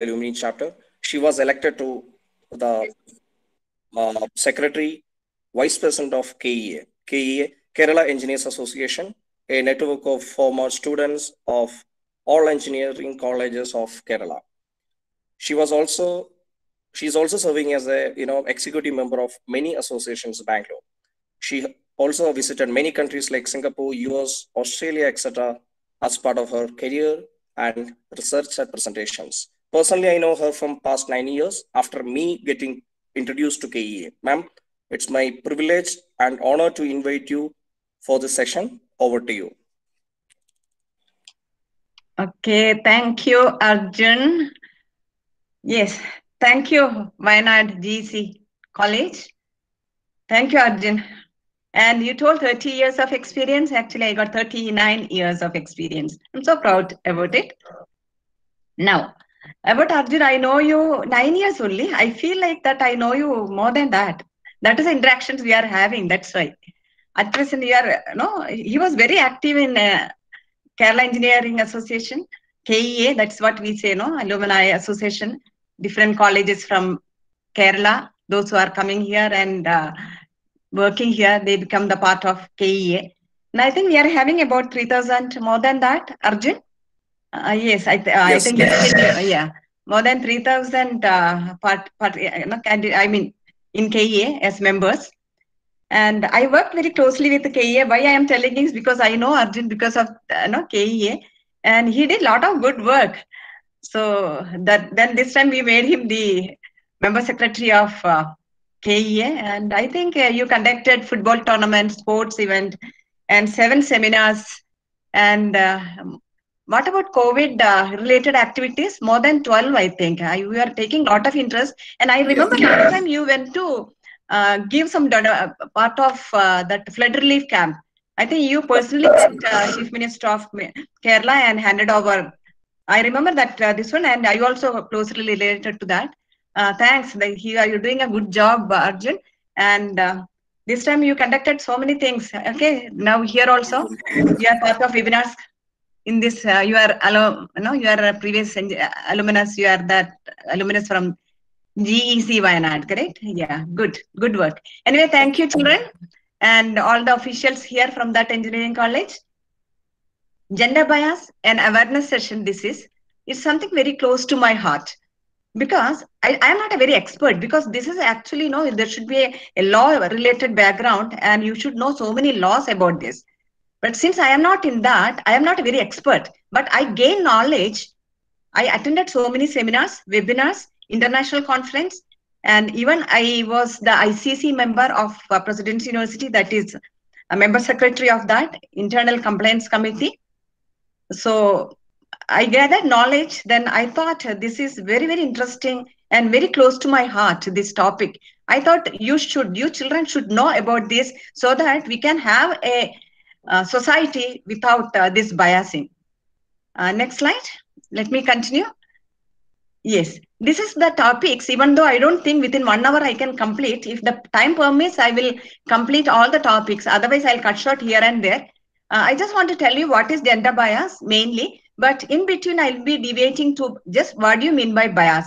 Alumni chapter. She was elected to the Secretary, Vice President of KEA, Kerala Engineers Association, a network of former students of all engineering colleges of Kerala. She was also she's also serving as a executive member of many associations in Bangalore. She also visited many countries like Singapore, US, Australia, etc. as part of her career and research presentations. Personally, I know her from past 9 years after me getting introduced to KEA. Ma'am, it's my privilege and honor to invite you for this session. Over to you. Okay, thank you, Arjun. Yes, thank you, Wayanad GC College. Thank you, Arjun. And you told 30 years of experience. Actually, I got 39 years of experience. I'm so proud about it. Now, about Arjun, I know you 9 years only. I feel like that I know you more than that. That is the interactions we are having. That's why. At present, you are, no, he was very active in Kerala Engineering Association, KEA, that's what we say, no? Alumni Association, different colleges from Kerala, those who are coming here and working here, they become the part of KEA. And I think we are having about 3,000, more than that, Arjun? Yes, I think yeah, more than 3,000 I mean, in KEA as members. And I work very closely with the KEA. Why I am telling is because I know Arjun because of KEA, and he did a lot of good work. So then this time we made him the member secretary of KEA, and I think you conducted football tournament, sports event, and 7 seminars. And what about COVID related activities? More than 12, I think. You are taking a lot of interest. And I remember last time you went to give some part of that flood relief camp. I think you personally met Chief Minister of Kerala and handed over. I remember that this one, and I also closely related to that. Thanks. You're doing a good job, Arjun. And this time you conducted so many things. Okay, now here also you are part of webinars. In this, you are you are a previous alumnus. You are that alumnus from GEC Wayanad, correct? Yeah, good work. Anyway, thank you, children, and all the officials here from that engineering college. Gender bias and awareness session. This is something very close to my heart because I am not a very expert, because this is actually there should be a law related background and you should know so many laws about this. But since I am not in that, I am not a very expert, but I gain knowledge. I attended so many seminars, webinars, international conference, and even I was the ICC member of President's University, that is a member secretary of that internal compliance committee. So I gathered knowledge. Then I thought this is very, very interesting and very close to my heart, this topic. I thought you children should know about this so that we can have a society without this biasing. Next slide. Let me continue. Yes, this is the topics. Even though I don't think within 1 hour I can complete, if the time permits, I will complete all the topics. Otherwise, I'll cut short here and there. I just want to tell you what is gender bias mainly, but in between I'll be deviating to just what do you mean by bias.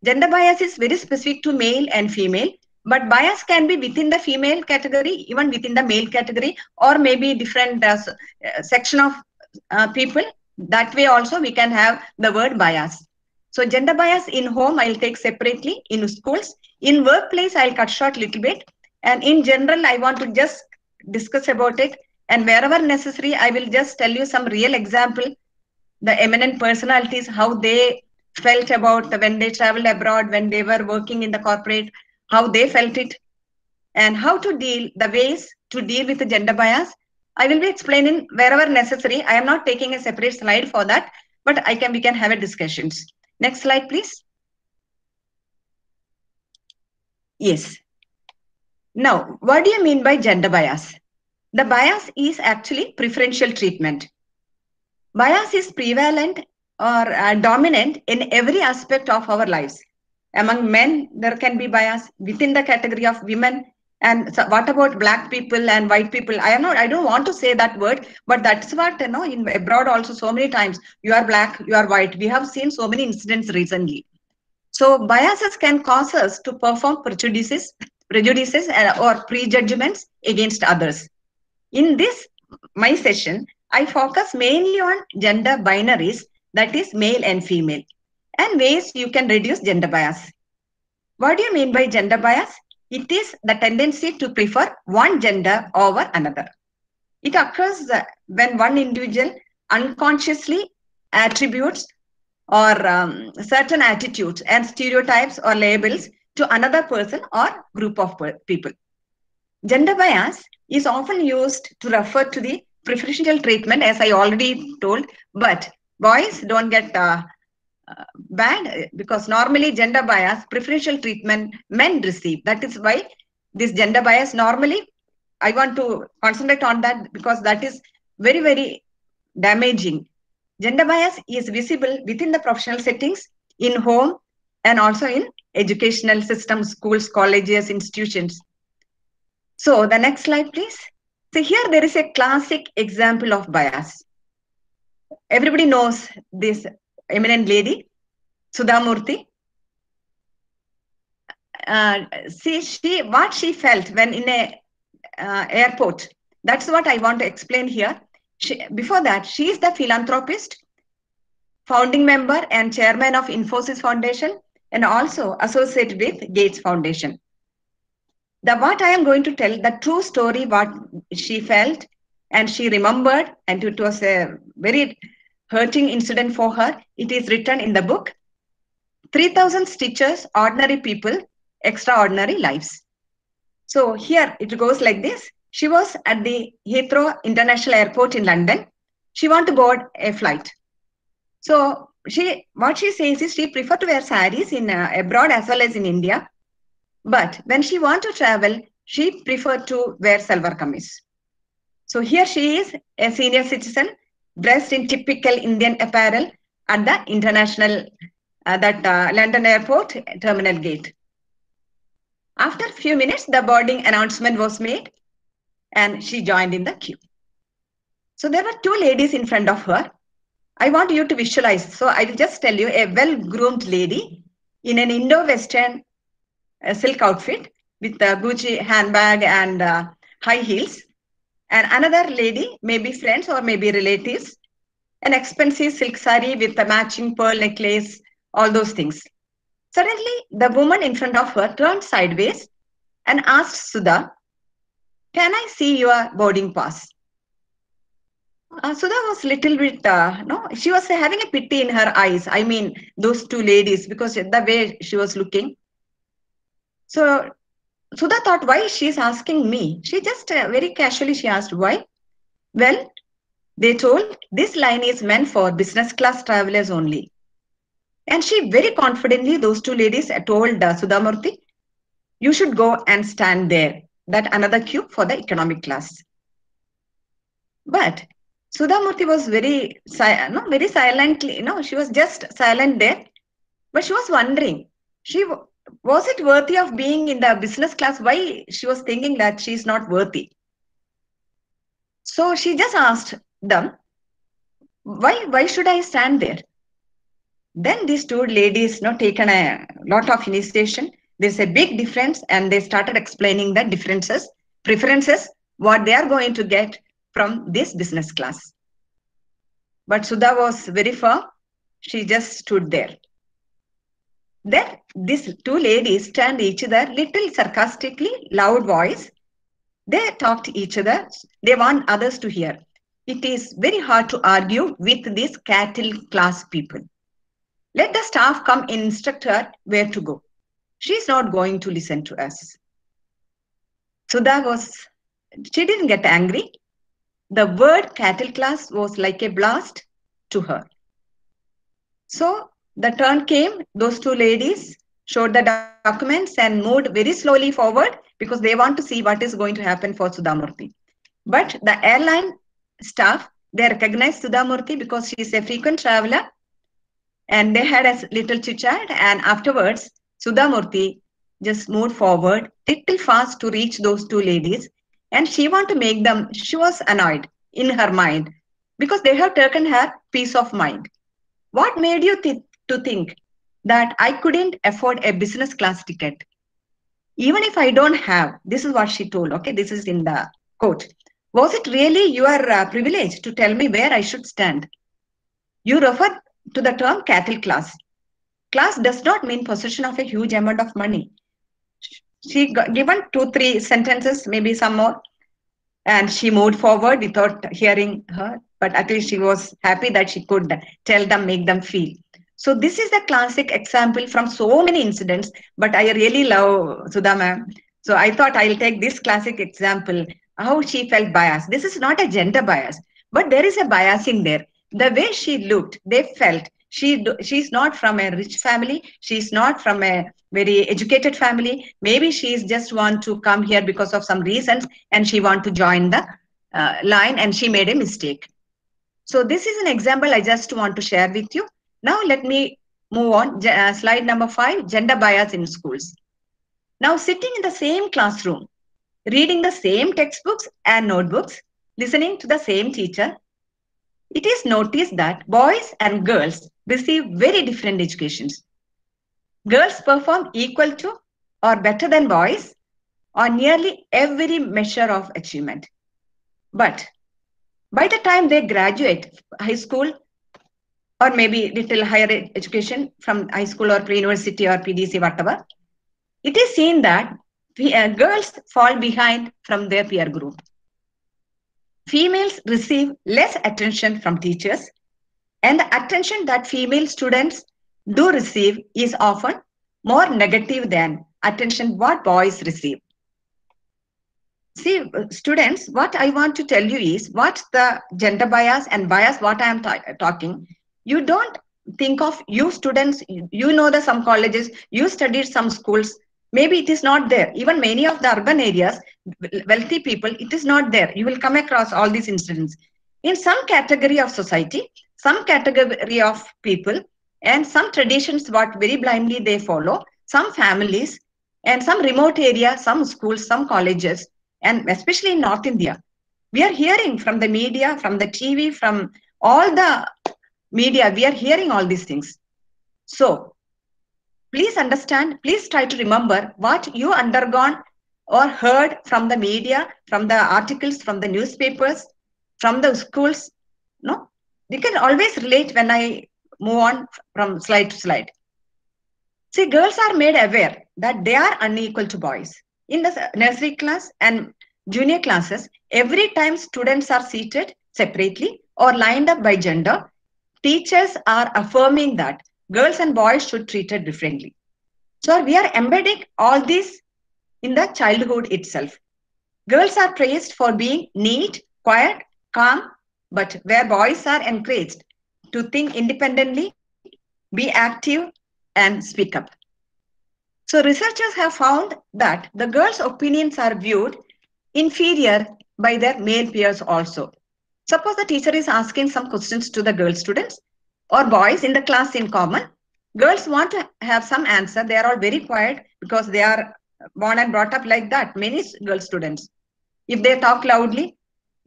Gender bias is very specific to male and female, but bias can be within the female category, even within the male category, or maybe different section of people. That way also we can have the word bias. So gender bias in home, I'll take separately. In schools, in workplace, I'll cut short a little bit. And in general, I want to just discuss about it. And wherever necessary, I will just tell you some real example, the eminent personalities, how they felt about when they traveled abroad, when they were working in the corporate, how they felt it, and how to deal, the ways to deal with the gender bias. I will be explaining wherever necessary. I am not taking a separate slide for that, but we can have a discussions. Next slide, please. Yes. Now, what do you mean by gender bias? The bias is actually preferential treatment. Bias is prevalent or dominant in every aspect of our lives. Among men, there can be bias. Within the category of women, And so what about black people and white people? I don't want to say that word, but that's what, in abroad also so many times, you are black, you are white. We have seen so many incidents recently. So biases can cause us to perform prejudices or prejudgments against others. In this, my session, I focus mainly on gender binaries, that is male and female, and ways you can reduce gender bias. What do you mean by gender bias? It is the tendency to prefer one gender over another. It occurs when one individual unconsciously attributes or certain attitudes and stereotypes or labels to another person or group of people. Gender bias is often used to refer to the preferential treatment, as I already told, but boys don't get bad because normally gender bias, preferential treatment men receive. That is why this gender bias normally, I want to concentrate on that because that is very, very damaging. Gender bias is visible within the professional settings, in home, and also in educational systems, schools, colleges, institutions. So the next slide, please. So here there is a classic example of bias. Everybody knows this eminent lady, Sudha Murthy. What she felt when in a airport. That's what I want to explain here. Before that, she is the philanthropist, founding member and chairman of Infosys Foundation, and also associated with Gates Foundation. What I am going to tell, the true story, what she felt and she remembered, and it was a very hurting incident for her. It is written in the book, 3000 Stitches, Ordinary People, Extraordinary Lives. So here it goes like this. She was at the Heathrow International Airport in London. She wanted to board a flight. So what she says is she preferred to wear saris in abroad as well as in India. But when she wanted to travel, she preferred to wear salwar kameez. So here she is, a senior citizen, dressed in typical Indian apparel at the international, London Airport terminal gate. After a few minutes, the boarding announcement was made and she joined in the queue. So there were two ladies in front of her. I want you to visualize. So I will just tell you, a well-groomed lady in an Indo-Western silk outfit with a Gucci handbag and high heels. And another lady, maybe friends or maybe relatives, an expensive silk sari with a matching pearl necklace, all those things. Suddenly, the woman in front of her turned sideways and asked Sudha, "Can I see your boarding pass?" Sudha was little bit, she was having a pity in her eyes. I mean, those two ladies, because the way she was looking. So Sudha thought, why she's asking me? She just very casually, she asked, why? Well, they told this line is meant for business class travelers only. And she very confidently, those two ladies told Sudha Murthy, you should go and stand there, that another queue for the economic class. But Sudha Murthy was very silently, she was just silent there. But she was wondering, was it worthy of being in the business class? Why she was thinking that she's not worthy? So she just asked them, why should I stand there? Then these two ladies taken a lot of initiation. There's a big difference and they started explaining the differences, preferences, what they are going to get from this business class. But Sudha was very firm. She just stood there. Then these two ladies turned each other little sarcastically, loud voice. They talked to each other. They want others to hear. It is very hard to argue with these cattle class people. Let the staff come and instruct her where to go. She's not going to listen to us. Sudha she didn't get angry. The word cattle class was like a blast to her. So the turn came, those two ladies showed the documents and moved very slowly forward because they want to see what is going to happen for Sudha Murthy. But the airline staff, they recognized Sudha Murthy because she is a frequent traveler and they had a little chit chat, and afterwards Sudha Murthy just moved forward little fast to reach those two ladies, and she want to make them, she was annoyed in her mind because they have taken her peace of mind. What made you to think that I couldn't afford a business class ticket? Even if I don't have, this is what she told, okay, this is in the quote. Was it really your privilege to tell me where I should stand? You refer to the term cattle class. Class does not mean possession of a huge amount of money. She got given 2-3 sentences, maybe some more, and she moved forward without hearing her. But at least she was happy that she could tell them, make them feel. So this is the classic example from so many incidents. But I really love Sudha ma'am. So I thought I'll take this classic example, how she felt biased. This is not a gender bias, but there is a bias in there. The way she looked, they felt she's not from a rich family. She's not from a very educated family. Maybe she's just want to come here because of some reasons, and she want to join the line, and she made a mistake. So this is an example I just want to share with you. Now let me move on. Slide number 5, gender bias in schools. Now sitting in the same classroom, reading the same textbooks and notebooks, listening to the same teacher, it is noticed that boys and girls receive very different educations. Girls perform equal to or better than boys on nearly every measure of achievement. But by the time they graduate high school, or maybe little higher education from high school or pre-university or PDC, whatever, it is seen that girls fall behind from their peer group. Females receive less attention from teachers, and the attention that female students do receive is often more negative than attention what boys receive. See, students, what I want to tell you is what's the gender bias and bias, what I am talking. You don't think of you students, you know that some colleges, you studied some schools, maybe it is not there. Even many of the urban areas, wealthy people, it is not there. You will come across all these incidents. In some category of society, some category of people, and some traditions what very blindly they follow, some families, and some remote area, some schools, some colleges, and especially in North India, we are hearing from the media, from the TV, from all the media, we are hearing all these things. So please understand, please try to remember what you undergone or heard from the media, from the articles, from the newspapers, from the schools. No, you can always relate when I move on from slide to slide. See, girls are made aware that they are unequal to boys. In the nursery class and junior classes, every time students are seated separately or lined up by gender, teachers are affirming that girls and boys should be treated differently. So we are embedding all this in the childhood itself. Girls are praised for being neat, quiet, calm, but where boys are encouraged to think independently, be active, and speak up. So researchers have found that the girls' opinions are viewed inferior by their male peers also. Suppose the teacher is asking some questions to the girl students or boys in the class in common. Girls want to have some answer. They are all very quiet because they are born and brought up like that. Many girl students. If they talk loudly,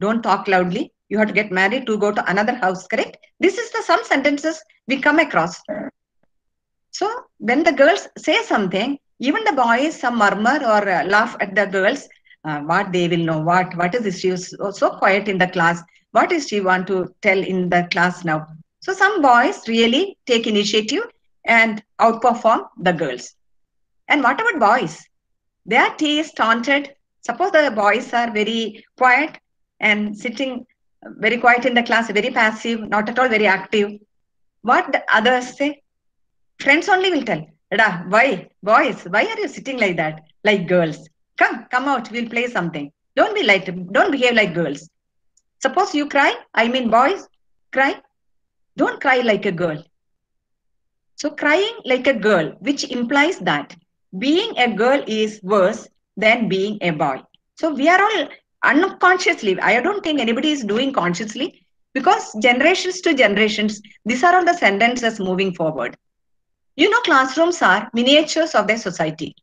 don't talk loudly. You have to get married to go to another house, correct? This is the some sentences we come across. So when the girls say something, even the boys some murmur or laugh at the girls. What they will know, what is this? She was so quiet in the class. What is she want to tell in the class now? So some boys really take initiative and outperform the girls. And what about boys? Their tea is taunted. Suppose the boys are very quiet and sitting very quiet in the class, very passive, not at all very active. What the others say? Friends only will tell, why, boys, why are you sitting like that, like girls? Come out, we'll play something. Don't behave like girls. Suppose you cry, I mean boys, cry. Don't cry like a girl. So crying like a girl, which implies that being a girl is worse than being a boy. So we are all unconsciously, I don't think anybody is doing consciously, because generations to generations, these are all the sentences moving forward. You know, classrooms are miniatures of their society.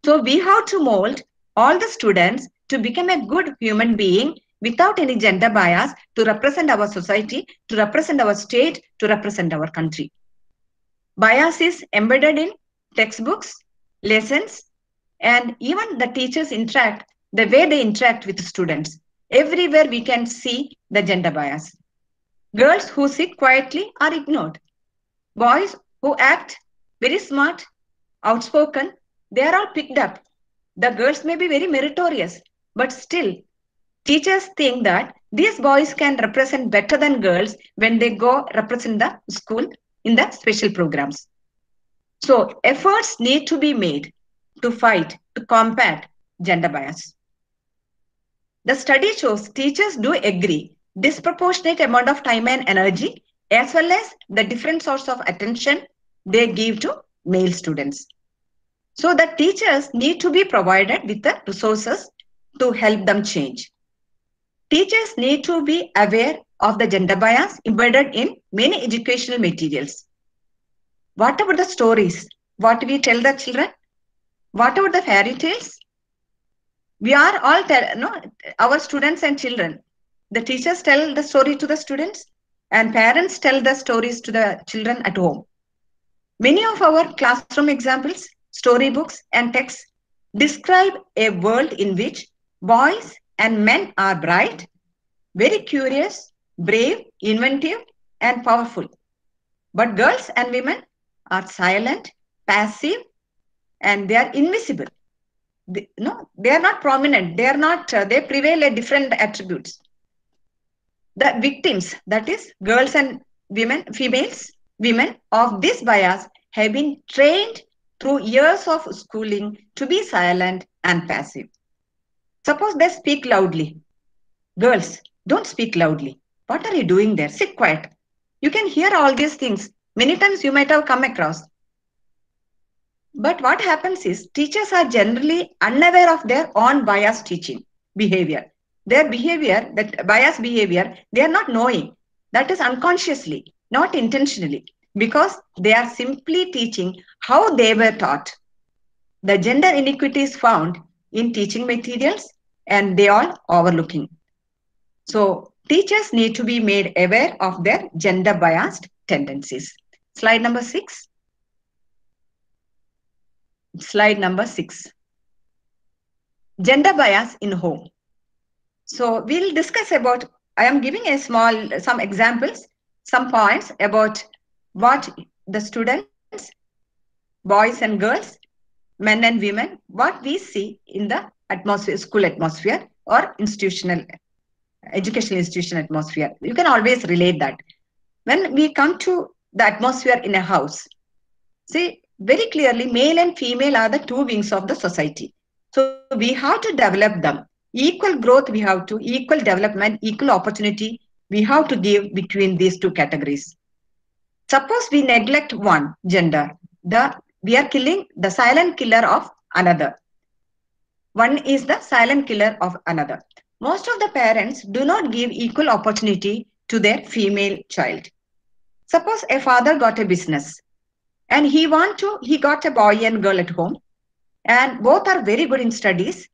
So we have to mold all the students to become a good human being without any gender bias, to represent our society, to represent our state, to represent our country. Bias is embedded in textbooks, lessons, and even the teachers interact, the way they interact with the students. Everywhere we can see the gender bias. Girls who sit quietly are ignored. Boys who act very smart, outspoken, they are all picked up. The girls may be very meritorious, but still, teachers think that these boys can represent better than girls when they go represent the school in the special programs. So efforts need to be made to fight, to combat gender bias. The study shows teachers do agree disproportionate amount of time and energy as well as the different sorts of attention they give to male students. So the teachers need to be provided with the resources to help them change. Teachers need to be aware of the gender bias embedded in many educational materials. What about the stories? What we tell the children? What about the fairy tales? We are all our students and children. The teachers tell the story to the students and parents tell the stories to the children at home. Many of our classroom examples, storybooks and texts describe a world in which boys and men are bright, very curious, brave, inventive, and powerful. But girls and women are silent, passive, and they are invisible. They are not prominent. They are not. They prevail at different attributes. The victims, that is, girls and women, females, women of this bias have been trained through years of schooling to be silent and passive. Suppose they speak loudly. Girls, don't speak loudly. What are you doing there? Sit quiet. You can hear all these things. Many times you might have come across. But what happens is teachers are generally unaware of their own biased teaching behavior. Their behavior, that biased behavior, they are not knowing. That is unconsciously, not intentionally, because they are simply teaching how they were taught. The gender inequities found in teaching materials and they are overlooking. So teachers need to be made aware of their gender biased tendencies. Slide number 6. Slide number 6. Gender bias in home. So we'll discuss about, I am giving some examples, some points about what the students, boys and girls, men and women, what we see in the atmosphere, school atmosphere or educational institution atmosphere. You can always relate that. When we come to the atmosphere in a house, see, very clearly, male and female are the two wings of the society. So we have to develop them. Equal growth we have to, equal development, equal opportunity we have to give between these two categories. Suppose we neglect one gender, we are killing the silent killer of another. One is the silent killer of another. Most of the parents do not give equal opportunity to their female child. Suppose a father got a business and he got a boy and girl at home and both are very good in studies.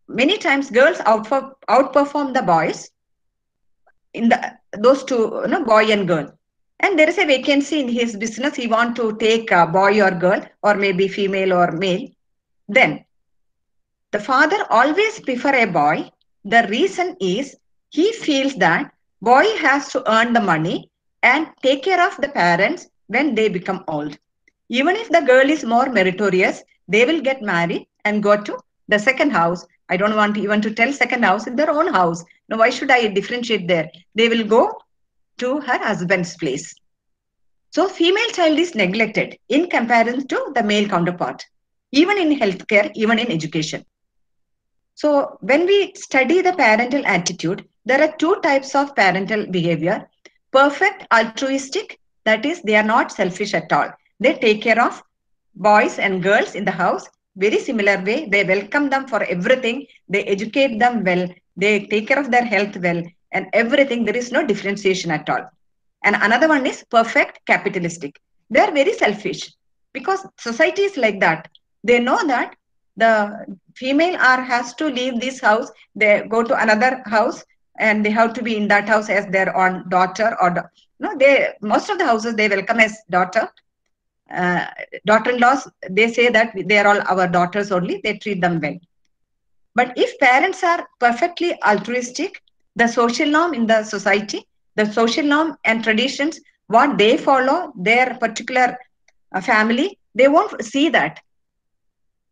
Many times girls outperform the boys in those two, boy and girl. And there is a vacancy in his business. He want to take a boy or girl or maybe female or male. Then the father always prefer a boy. The reason is he feels that boy has to earn the money and take care of the parents when they become old. Even if the girl is more meritorious, they will get married and go to the second house. I don't want even to tell second house, in their own house. Now, why should I differentiate there? They will go to her husband's place. So female child is neglected in comparison to the male counterpart, even in healthcare, even in education. So when we study the parental attitude, there are two types of parental behavior. Perfect altruistic, that is, they are not selfish at all. They take care of boys and girls in the house, very similar way. They welcome them for everything. They educate them well. They take care of their health well and everything. There is no differentiation at all. And another one is perfect capitalistic. They are very selfish because society is like that. They know that The female are has to leave this house, they go to another house, and they have to be in that house as their own daughter or no, they most of the houses they welcome as daughter, uh, daughter-in-laws. They say that they are all our daughters only, they treat them well. But if parents are perfectly altruistic, the social norm in the society, the social norm and traditions, what they follow, their particular family, they won't see that.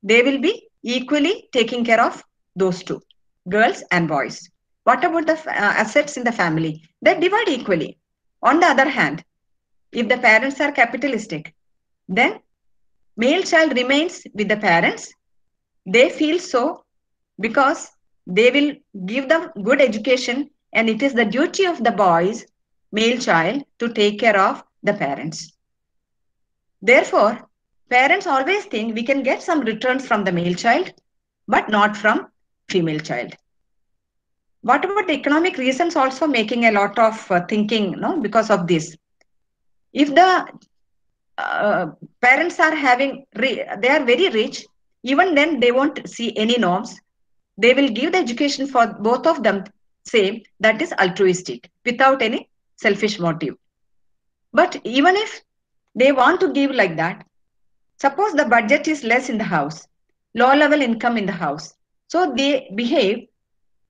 They will be equally taking care of those two, girls and boys. What about the assets in the family? They divide equally. On the other hand, if the parents are capitalistic, then male child remains with the parents. They feel so because they will give them good education, and it is the duty of the boys, male child, to take care of the parents. Therefore, parents always think we can get some returns from the male child, but not from female child. What about the economic reasons also making a lot of thinking, no, because of this? If the parents are having, they are very rich, even then they won't see any norms. They will give the education for both of them same, that is altruistic, without any selfish motive. But even if they want to give like that, suppose the budget is less in the house, low level income in the house, so they behave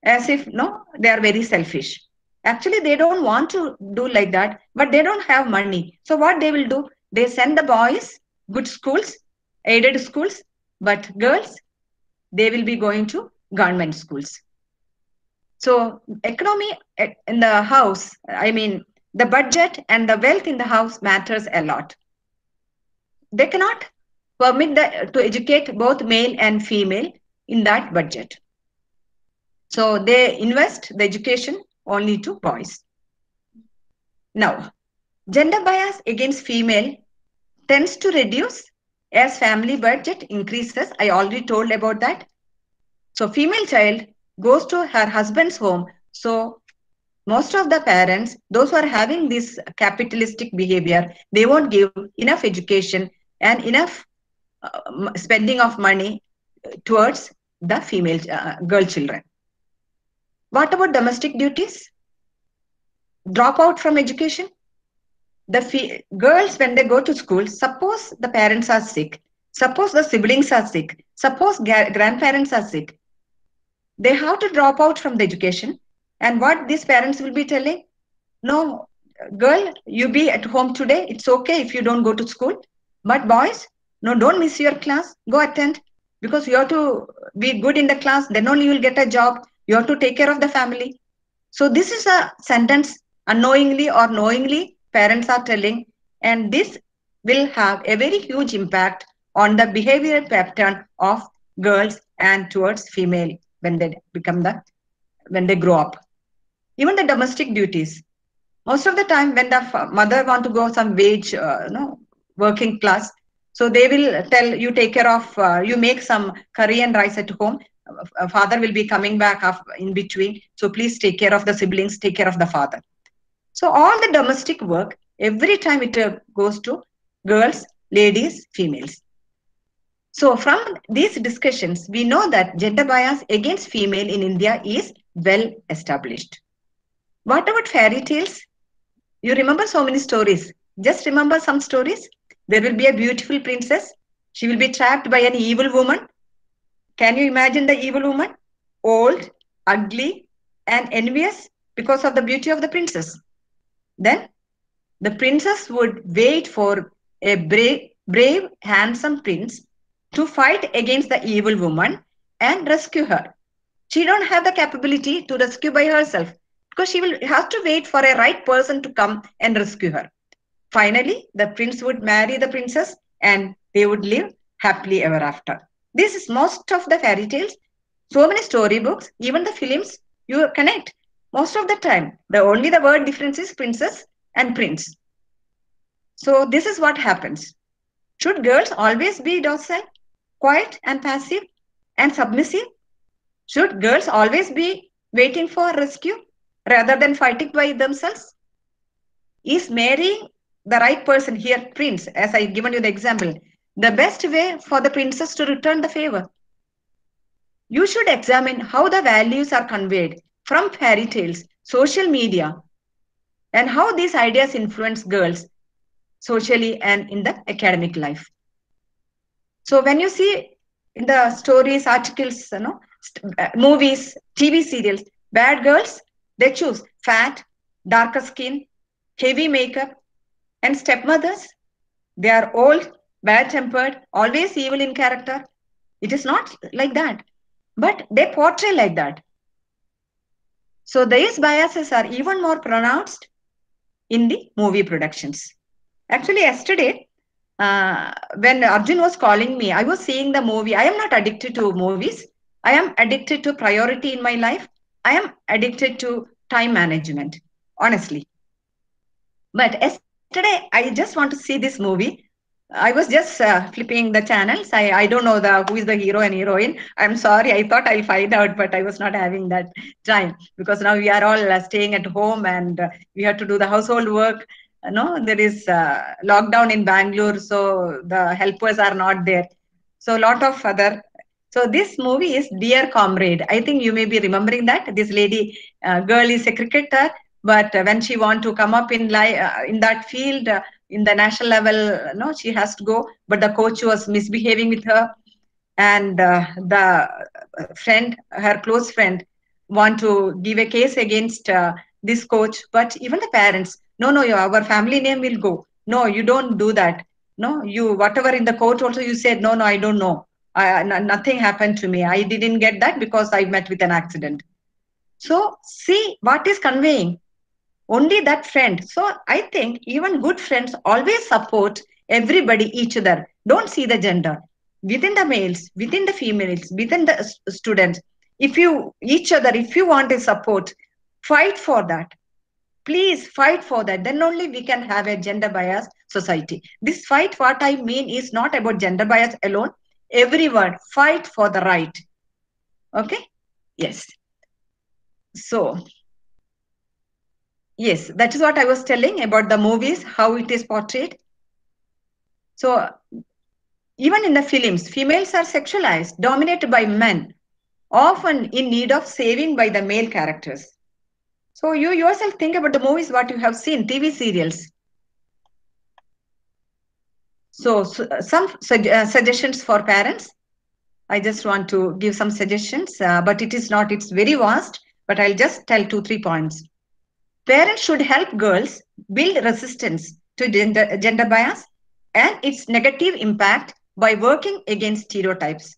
as if no, they are very selfish. Actually, they don't want to do like that, but they don't have money. So what they will do? They send the boys good schools, aided schools, but girls, they will be going to government schools. So economy in the house, I mean, the budget and the wealth in the house matters a lot. They cannot permit to educate both male and female in that budget. So they invest the education only to boys. Now, gender bias against female tends to reduce as family budget increases. I already told about that. So female child goes to her husband's home. So most of the parents, those who are having this capitalistic behavior, they won't give enough education and enough spending of money towards the female girl children. What about domestic duties? Drop out from education? The girls, when they go to school, suppose the parents are sick, suppose the siblings are sick, suppose grandparents are sick, they have to drop out from the education. And what these parents will be telling? No, girl, you be at home today. It's okay if you don't go to school. But boys, no, don't miss your class. Go attend, because you have to be good in the class. Then only you will get a job. You have to take care of the family. So this is a sentence unknowingly or knowingly parents are telling, and this will have a very huge impact on the behavioral pattern of girls and towards female when they grow up. Even the domestic duties. Most of the time when the mother want to go some wage, working class, so they will tell you, take care of, you make some curry and rice at home. Father will be coming back in between. So please take care of the siblings, take care of the father. So all the domestic work, every time it goes to girls, ladies, females. So from these discussions, we know that gender bias against female in India is well established. What about fairy tales? You remember so many stories. Just remember some stories. There will be a beautiful princess. She will be trapped by an evil woman. Can you imagine the evil woman? Old, ugly, and envious because of the beauty of the princess. Then the princess would wait for a brave, handsome prince to fight against the evil woman and rescue her. She don't have the capability to rescue by herself, because she will have to wait for a right person to come and rescue her. Finally, the prince would marry the princess and they would live happily ever after. This is most of the fairy tales. So many storybooks, even the films, you connect. Most of the time, only the word difference is princess and prince. So this is what happens. Should girls always be docile, quiet and passive and submissive? Should girls always be waiting for rescue rather than fighting by themselves? Is marrying the right person here, prince, as I given you the example, the best way for the princess to return the favor? you should examine how the values are conveyed from fairy tales, social media, and how these ideas influence girls socially and in the academic life. So when you see in the stories, articles, movies, TV serials, bad girls, they choose fat, darker skin, heavy makeup, and stepmothers. They are old, bad-tempered, always evil in character. It is not like that, but they portray like that. So these biases are even more pronounced in the movie productions. Actually, yesterday, when Arjun was calling me, I was seeing the movie. I am not addicted to movies. I am addicted to priority in my life. I am addicted to time management, honestly. But yesterday, I just want to see this movie. I was just flipping the channels. I don't know who is the hero and heroine. I'm sorry. I thought I'll find out, but I was not having that time because now we are all staying at home and we have to do the household work. No, there is lockdown in Bangalore, so the helpers are not there. So a lot of other. So this movie is Dear Comrade. I think you may be remembering that this lady girl is a cricketer, but when she want to come up in in that field in the national level, no, she has to go. But the coach was misbehaving with her, and the friend, her close friend, want to give a case against this coach. But even the parents, no, no, our family name will go. No, you don't do that. No, you whatever in the court also you said no, no, I don't know. Nothing happened to me. I didn't get that because I met with an accident. So see what is conveying only that friend. So I think even good friends always support everybody, each other. Don't see the gender within the males, within the females, within the students. If you each other, if you want a support, fight for that. Please fight for that. Then only we can have a gender bias society. This fight, what I mean, is not about gender bias alone. Everyone fight for the right. Okay. Yes. So yes, that is what I was telling about the movies, how it is portrayed. So even in the films, females are sexualized, dominated by men, often in need of saving by the male characters. So you yourself think about the movies, what you have seen, TV serials. So some suggestions for parents. I just want to give some suggestions, but it is not, it's very vast, but I'll just tell 2-3 points. Parents should help girls build resistance to gender bias and its negative impact by working against stereotypes,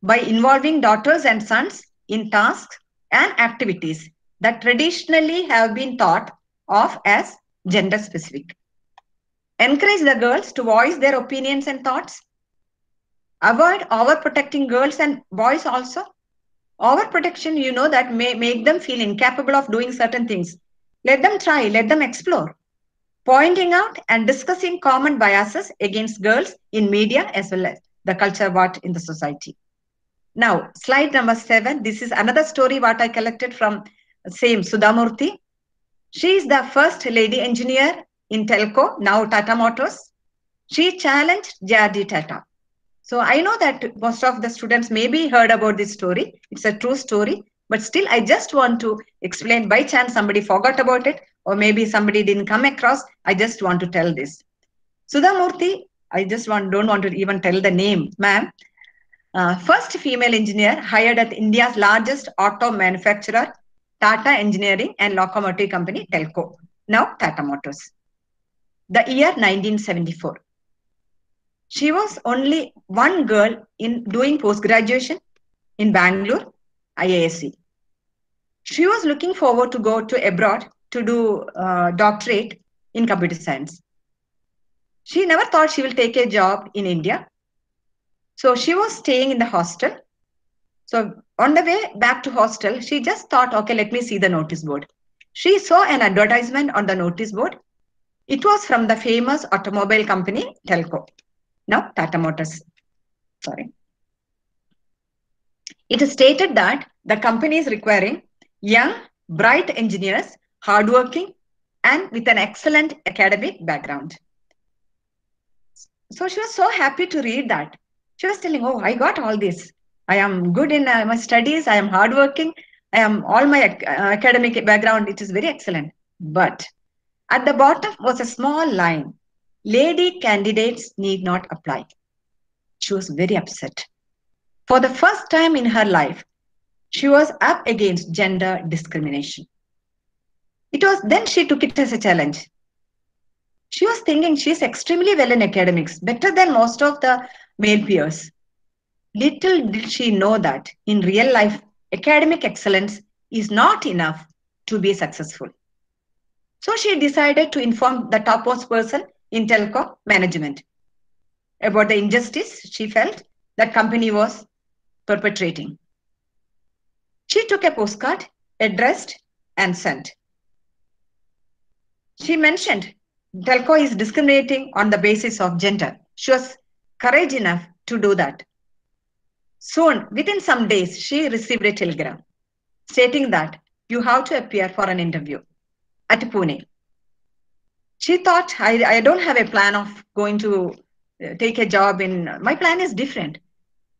by involving daughters and sons in tasks and activities that traditionally have been thought of as gender specific. Encourage the girls to voice their opinions and thoughts. Avoid overprotecting girls and boys also. Overprotection, you know, that may make them feel incapable of doing certain things. Let them try, let them explore. Pointing out and discussing common biases against girls in media as well as the culture what in the society. Now, slide number 7. This is another story what I collected from same Sudhamurthy. She is the first lady engineer in telco, now Tata Motors. She challenged J.R.D. Tata. So I know that most of the students maybe heard about this story. It's a true story, but still I just want to explain. By chance somebody forgot about it, or maybe somebody didn't come across. I just want to tell this. Sudhamurthy, I just don't want to even tell the name, ma'am. First female engineer hired at India's largest auto manufacturer, Tata Engineering and Locomotive Company, Telco, now Tata Motors. The year 1974. She was only one girl in doing post-graduation in Bangalore, IISc. She was looking forward to go to abroad to do doctorate in computer science. She never thought she will take a job in India. So she was staying in the hostel. So on the way back to hostel, she just thought, okay, let me see the notice board. She saw an advertisement on the notice board. It was from the famous automobile company, Telco. Now Tata Motors. Sorry. It is stated that the company is requiring young, bright engineers, hardworking, and with an excellent academic background. So she was so happy to read that. She was telling, oh, I got all this. I am good in my studies. I am hardworking. I am all my academic background. It is very excellent. But at the bottom was a small line. Lady candidates need not apply. She was very upset. For the first time in her life, she was up against gender discrimination. It was then she took it as a challenge. She was thinking she is extremely well in academics, better than most of the male peers. Little did she know that in real life, academic excellence is not enough to be successful. So she decided to inform the topmost person in telco management about the injustice she felt that company was perpetrating. She took a postcard, addressed, and sent. She mentioned telco is discriminating on the basis of gender. She was courage enough to do that. Soon, within some days, she received a telegram stating that you have to appear for an interview at Pune. She thought, I don't have a plan of going to take a job in, my plan is different.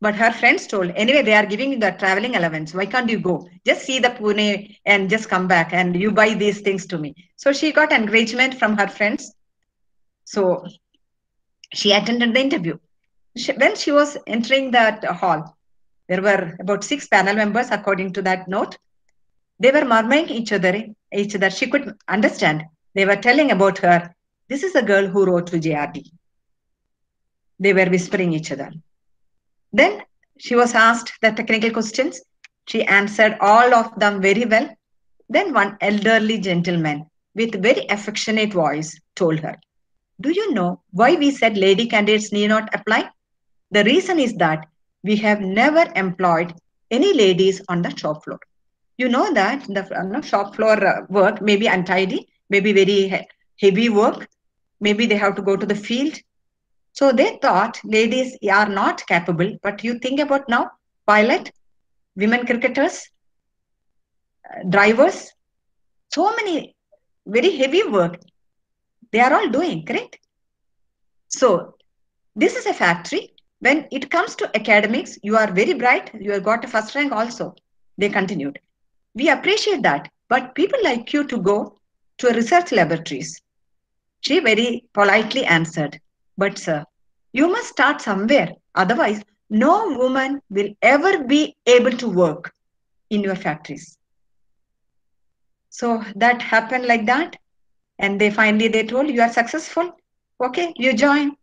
But her friends told, anyway, they are giving you the traveling allowance. Why can't you go? Just see the Pune and just come back and you buy these things to me. So she got encouragement from her friends. So she attended the interview. When she was entering that hall, there were about 6 panel members, according to that note. They were murmuring each other. She could understand. They were telling about her. This is the girl who wrote to JRD. They were whispering each other. Then she was asked the technical questions. She answered all of them very well. Then one elderly gentleman with very affectionate voice told her, do you know why we said lady candidates need not apply? The reason is that we have never employed any ladies on the shop floor. You know that the shop floor work may be untidy, maybe very heavy work. Maybe they have to go to the field. So they thought ladies are not capable. But you think about now, pilot, women cricketers, drivers, so many very heavy work. They are all doing, correct? So this is a factory. When it comes to academics, you are very bright. You have got a first rank also. They continued. We appreciate that, but people like you to go to research laboratories. She very politely answered, but sir, you must start somewhere. Otherwise, no woman will ever be able to work in your factories. So that happened like that. And they told you are successful. Okay, you join.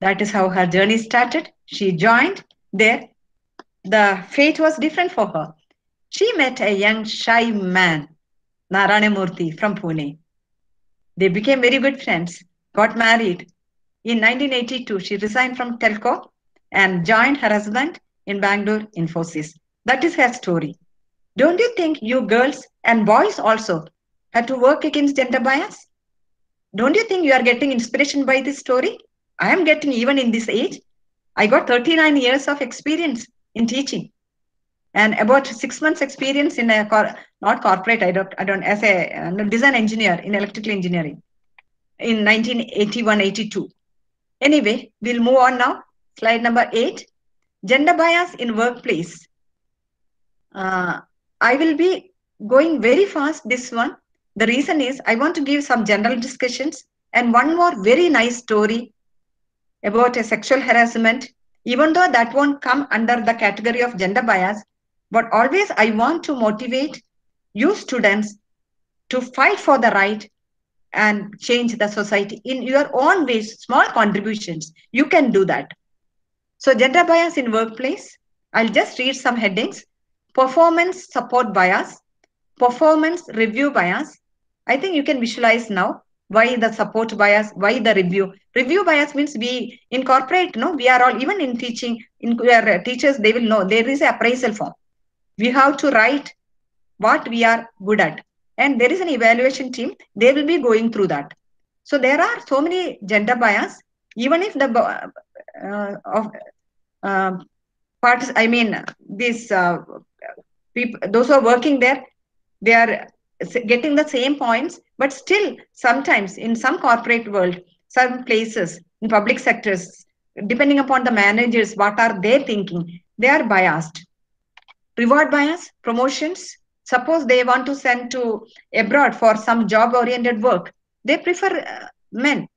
That is how her journey started. She joined there. The fate was different for her. She met a young shy man, Narayana Murthy from Pune. They became very good friends, got married. In 1982, she resigned from telco and joined her husband in Bangalore Infosys. That is her story. Don't you think you girls and boys also have to work against gender bias? Don't you think you are getting inspiration by this story? I am getting even in this age. I got 39 years of experience in teaching and about 6 months experience in a not corporate, I don't as a design engineer in electrical engineering in 1981-82. Anyway, we'll move on now. Slide number 8, gender bias in workplace. I will be going very fast this one. The reason is I want to give some general discussions and one more very nice story about a sexual harassment, even though that won't come under the category of gender bias, but always I want to motivate you students to fight for the right and change the society in your own ways, small contributions. You can do that. So gender bias in workplace, I'll just read some headings. Performance support bias, performance review bias. I think you can visualize now why the support bias, why the review. Review bias means we incorporate, no, we are all, even in teaching, in teachers, they will know there is an appraisal form. We have to write what we are good at. And there is an evaluation team, they will be going through that. So there are so many gender bias, even if the parts, I mean, these people, those who are working there, they are getting the same points, but still sometimes in some corporate world, some places in public sectors, depending upon the managers, what are they thinking? they are biased. Reward bias, promotions. Suppose they want to send to abroad for some job-oriented work. They prefer men.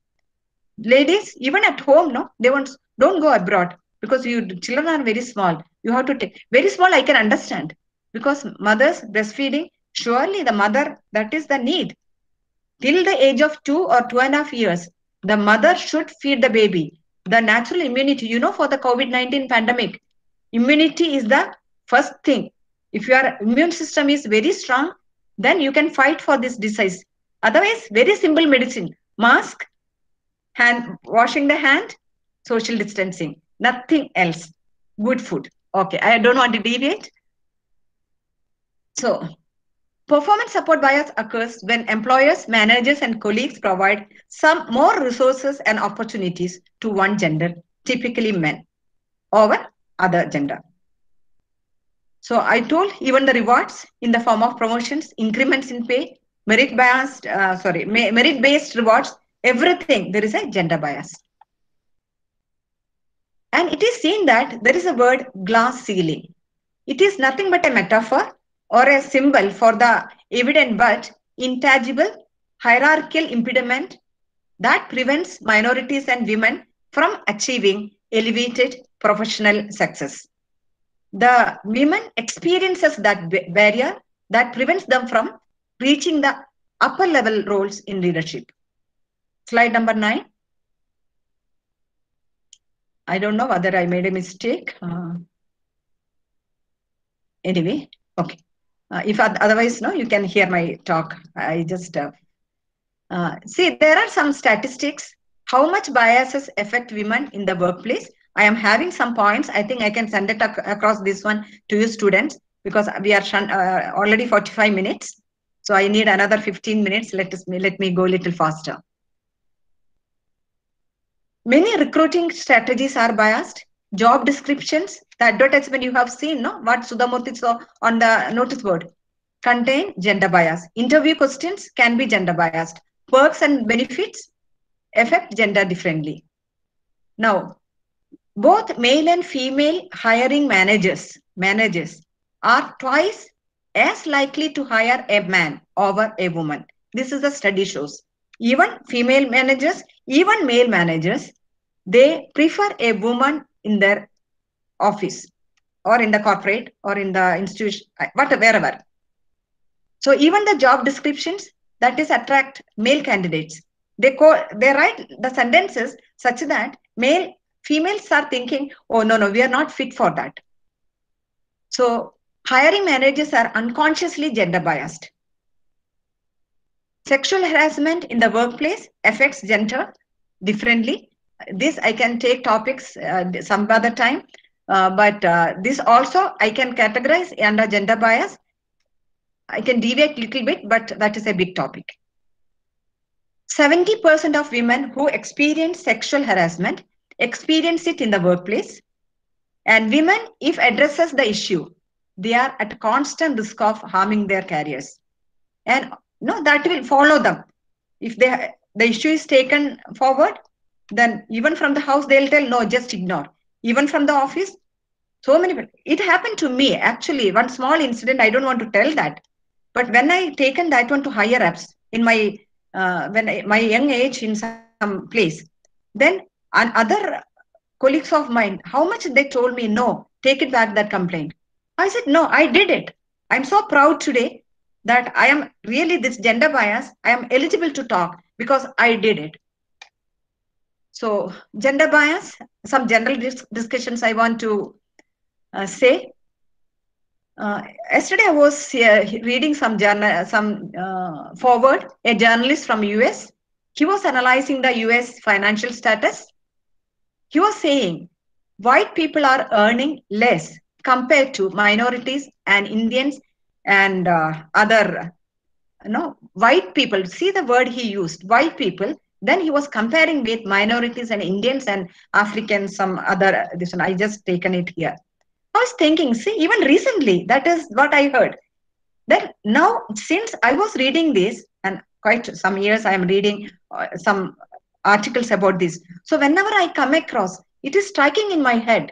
Ladies, even at home, no, they don't go abroad because you children are very small. You have to take very small. I can understand because mothers breastfeeding. Surely the mother, that is the need. Till the age of 2 or 2.5 years, the mother should feed the baby. The natural immunity, for the COVID-19 pandemic, immunity is the first thing. If your immune system is very strong, then you can fight for this disease. Otherwise, very simple medicine. Mask, washing the hand, social distancing, nothing else. Good food. Okay, I don't want to deviate. So, performance support bias occurs when employers, managers, and colleagues provide some more resources and opportunities to one gender, typically men, over other gender. So I told even the rewards in the form of promotions, increments in pay, merit-based rewards, everything, there is a gender bias. And it is seen that there is a word glass ceiling. It is nothing but a metaphor or a symbol for the evident but intangible hierarchical impediment that prevents minorities and women from achieving elevated professional success. The women experiences that barrier that prevents them from reaching the upper level roles in leadership. Slide number 9. I don't know whether I made a mistake. Anyway, okay. If otherwise, no, you can hear my talk. I just see there are some statistics. How much biases affect women in the workplace? I am having some points. I think I can send it across this one to you students because we are already 45 minutes. So I need another 15 minutes. Let me go a little faster. Many recruiting strategies are biased. Job descriptions, the advertisement you have seen, no, what Sudhamurthy saw on the notice board, contain gender bias. Interview questions can be gender biased. Perks and benefits affect gender differently. Now, both male and female hiring managers are twice as likely to hire a man over a woman. This is the study shows. Even female managers, even male managers, they prefer a woman in their office or in the corporate or in the institution, wherever. So even the job descriptions that is attract male candidates. They write the sentences such that females are thinking, oh, no, we are not fit for that. So hiring managers are unconsciously gender biased. Sexual harassment in the workplace affects gender differently. This I can take topics some other time, but this also I can categorize under gender bias. I can deviate a little bit, but that is a big topic. 70% of women who experience sexual harassment experience it in the workplace. And women, if addresses the issue, they are at constant risk of harming their careers. And no, that will follow them. If the issue is taken forward, then even from the house, they'll tell, no, just ignore. Even from the office, so many people. It happened to me, actually, one small incident, I don't want to tell that. But when I taken that one to higher ups in my, my young age in some place, then other colleagues of mine, how much they told me, no, take it back, that complaint. I said, no, I did it. I'm so proud today that I am really this gender bias. I am eligible to talk because I did it. So gender bias, some general discussions I want to say. Yesterday I was reading some forward, a journalist from US. He was analyzing the US financial status. He was saying white people are earning less compared to minorities and Indians and other, white people. See the word he used, white people. Then he was comparing with minorities and Indians and Africans, some other, this one, I just taken it here. I was thinking, see, even recently, that is what I heard. That now, since I was reading this, and quite some years I am reading some articles about this. So whenever I come across, it is striking in my head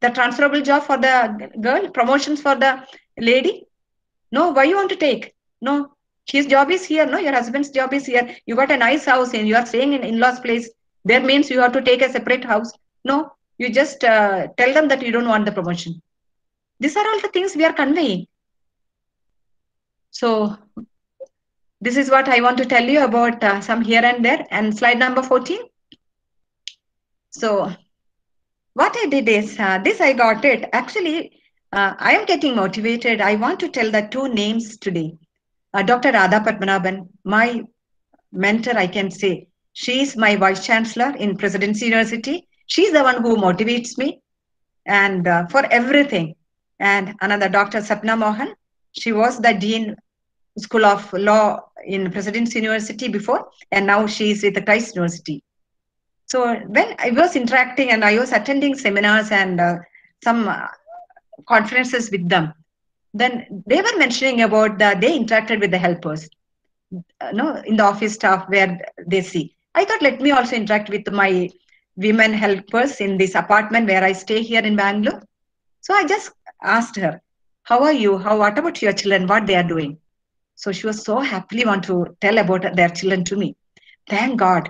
The transferable job for the girl, promotions for the lady? No, why you want to take? No, his job is here. No, your husband's job is here. You got a nice house and you are staying in in-laws place. There means you have to take a separate house. No, you just tell them that you don't want the promotion. These are all the things we are conveying. So this is what I want to tell you about some here and there. And slide number 14. So what I did is this, I got it. Actually, I am getting motivated. I want to tell the two names today. Dr. Radha Padmanabhan, my mentor, I can say. She is my vice chancellor in Presidency University. She's the one who motivates me and for everything. And another Dr. Sapna Mohan, she was the dean School of Law in Presidency University before, and now she is with the Christ University. So when I was interacting and I was attending seminars and some conferences with them, then they were mentioning about they interacted with the helpers, in the office staff where they see. I thought, let me also interact with my women helpers in this apartment where I stay here in Bangalore. So I just asked her, how are you? What about your children? What they are doing? So she was so happily want to tell about their children to me. Thank God,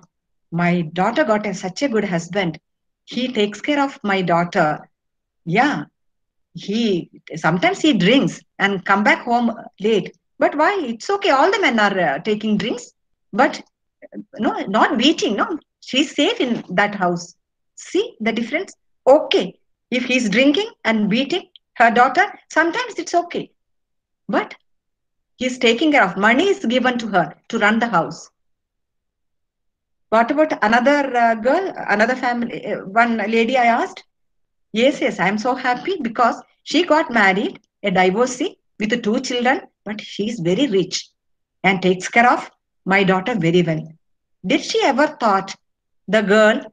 my daughter got such a good husband. He takes care of my daughter. Yeah, he sometimes he drinks and come back home late. But why? It's okay. All the men are taking drinks, but no, not beating. No, she's safe in that house. See the difference? Okay, if he's drinking and beating her daughter, sometimes it's okay. But he's taking care of. Money is given to her to run the house. What about another girl, another family, one lady I asked? Yes, I'm so happy because she got married, a divorcee with two children, but she's very rich and takes care of my daughter very well. Did she ever thought the girl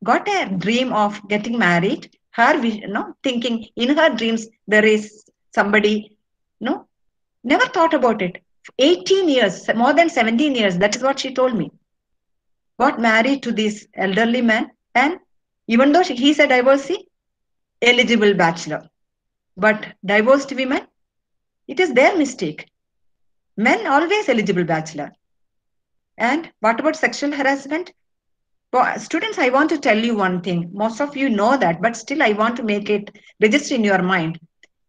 got a dream of getting married? Her thinking in her dreams there is somebody, no, never thought about it. 18 years, more than 17 years, that is what she told me. Got married to this elderly man, and even though he's a divorcee, eligible bachelor. But divorced women, it is their mistake. Men always eligible bachelor. And what about sexual harassment? For students, I want to tell you one thing. Most of you know that, but still I want to make it register in your mind.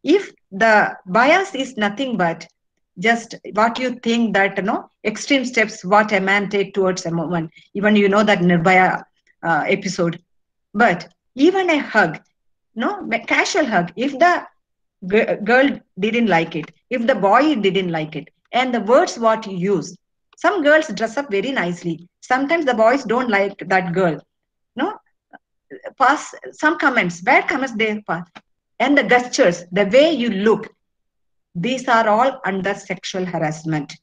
If the bias is nothing but just what you think that, extreme steps what a man take towards a woman, even that Nirbhaya episode. But even a hug, a casual hug, if the girl didn't like it, if the boy didn't like it, and the words what you use, some girls dress up very nicely, sometimes the boys don't like that girl, no, pass some comments, bad comments they pass, and the gestures, the way you look, these are all under sexual harassment.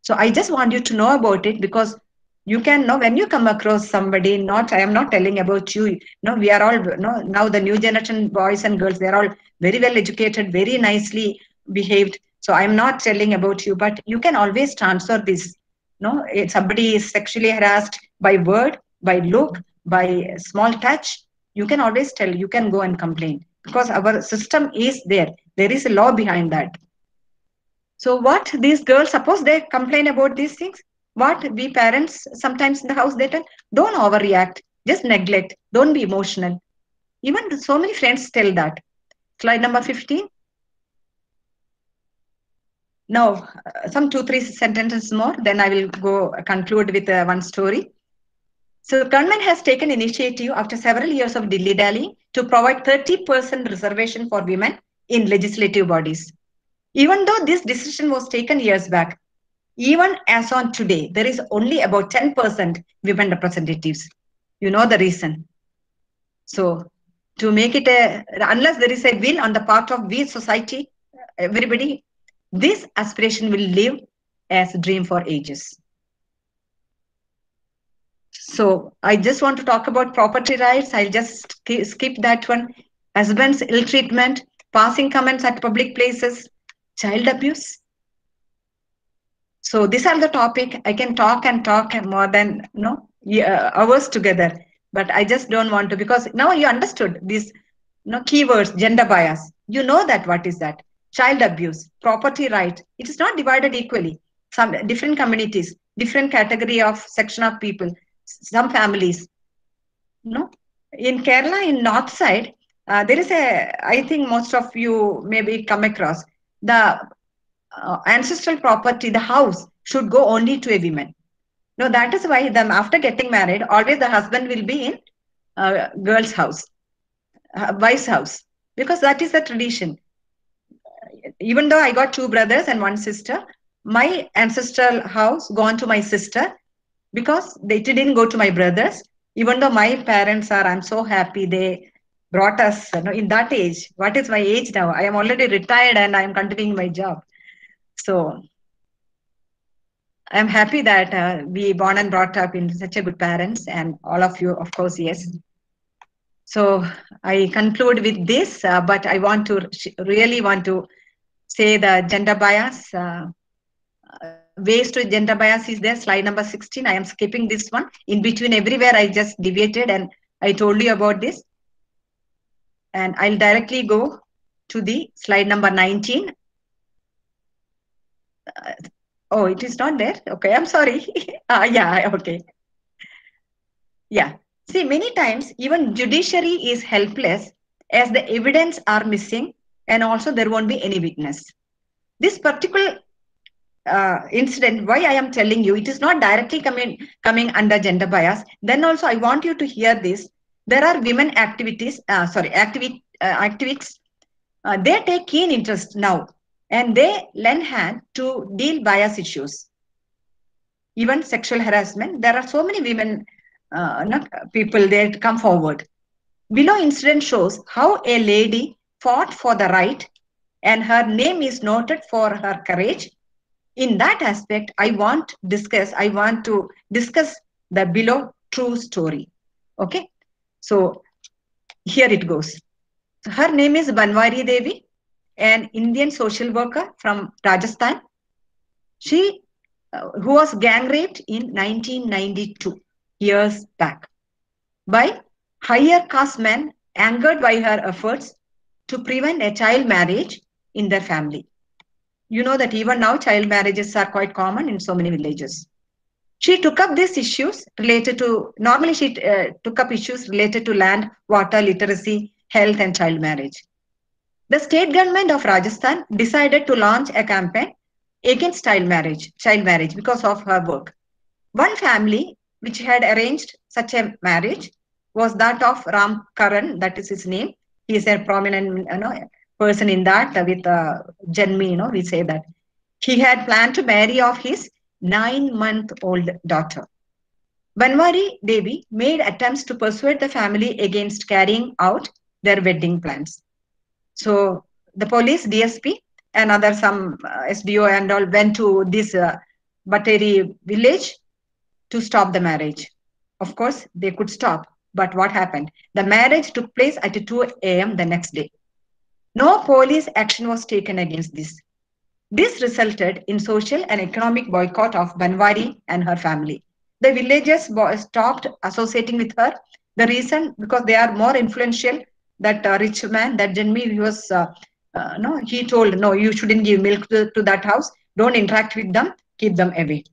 So I just want you to know about it, because you can know when you come across somebody, not, I am not telling about you, we are all, now the new generation boys and girls, they're all very well educated, very nicely behaved. So I'm not telling about you, but you can always transfer this. If somebody is sexually harassed by word, by look, by small touch, you can always tell, you can go and complain, because our system is there. There is a law behind that. So what these girls, suppose they complain about these things, what we parents sometimes in the house, they tell, don't overreact, just neglect, don't be emotional. Even so many friends tell that. Slide number 15. Now, some 2-3 sentences more, then I will go conclude with one story. So government has taken initiative after several years of dilly-dally to provide 30% reservation for women in legislative bodies. Even though this decision was taken years back, even as on today, there is only about 10% women representatives. You know the reason. So to make it unless there is a will on the part of we society, everybody, this aspiration will live as a dream for ages. So I just want to talk about property rights. I'll just skip that one. Husband's ill treatment, passing comments at public places, child abuse. So these are the topic. I can talk and talk more than hours together, but I just don't want to, because now you understood this. keywords, gender bias. You know that what is that? Child abuse, property right. It is not divided equally. Some different communities, different category of section of people, some families. No, in Kerala, in north side, there is I think most of you maybe come across the ancestral property, the house should go only to a woman. No, that is why them after getting married, always the husband will be in girl's house, wife's house, because that is the tradition. Even though I got two brothers and one sister, my ancestral house gone to my sister because they didn't go to my brothers. Even though my parents are, I'm so happy they brought us in that age. What is my age now? I am already retired and I'm continuing my job. So I'm happy that we born and brought up in such a good parents, and all of you, of course, yes. So I conclude with this, but I want to really want to say the gender bias. Ways to gender bias is there. Slide number 16. I am skipping this one. In between, everywhere I just deviated and I told you about this. And I'll directly go to the slide number 19. Oh, it is not there. Okay, I'm sorry. Yeah, okay. Yeah. See, many times even judiciary is helpless as the evidence are missing and also there won't be any witness. This particular incident, why I am telling you, it is not directly coming under gender bias. Then also I want you to hear this. There are women activities, activists. They take keen interest now and they lend hand to deal bias issues. Even sexual harassment, there are so many women people there to come forward. Below incident shows how a lady fought for the right and her name is noted for her courage. In that aspect, I want to discuss the below true story. Okay, so here it goes. Her name is Banwari Devi, an Indian social worker from Rajasthan. She who was gang raped in 1992, years back, by higher caste men angered by her efforts to prevent a child marriage in their family. You know that even now child marriages are quite common in so many villages. She took up these issues related to, normally she took up issues related to land, water, literacy, health and child marriage. The state government of Rajasthan decided to launch a campaign against child marriage because of her work. One family which had arranged such a marriage was that of Ram Karan, that is his name. He is a prominent person in that with Janmi, we say that. He had planned to marry off his 9-month-old daughter. Banwari Devi made attempts to persuade the family against carrying out their wedding plans. So the police, DSP, and other some SDO and all went to this Bateri village to stop the marriage. Of course, they could stop. But what happened? The marriage took place at 2 a.m. the next day. No police action was taken against this. This resulted in social and economic boycott of Banwari and her family. The villagers stopped associating with her. The reason, because they are more influential. That rich man, that Janmi, he was, he told, no, you shouldn't give milk to that house. Don't interact with them. Keep them away.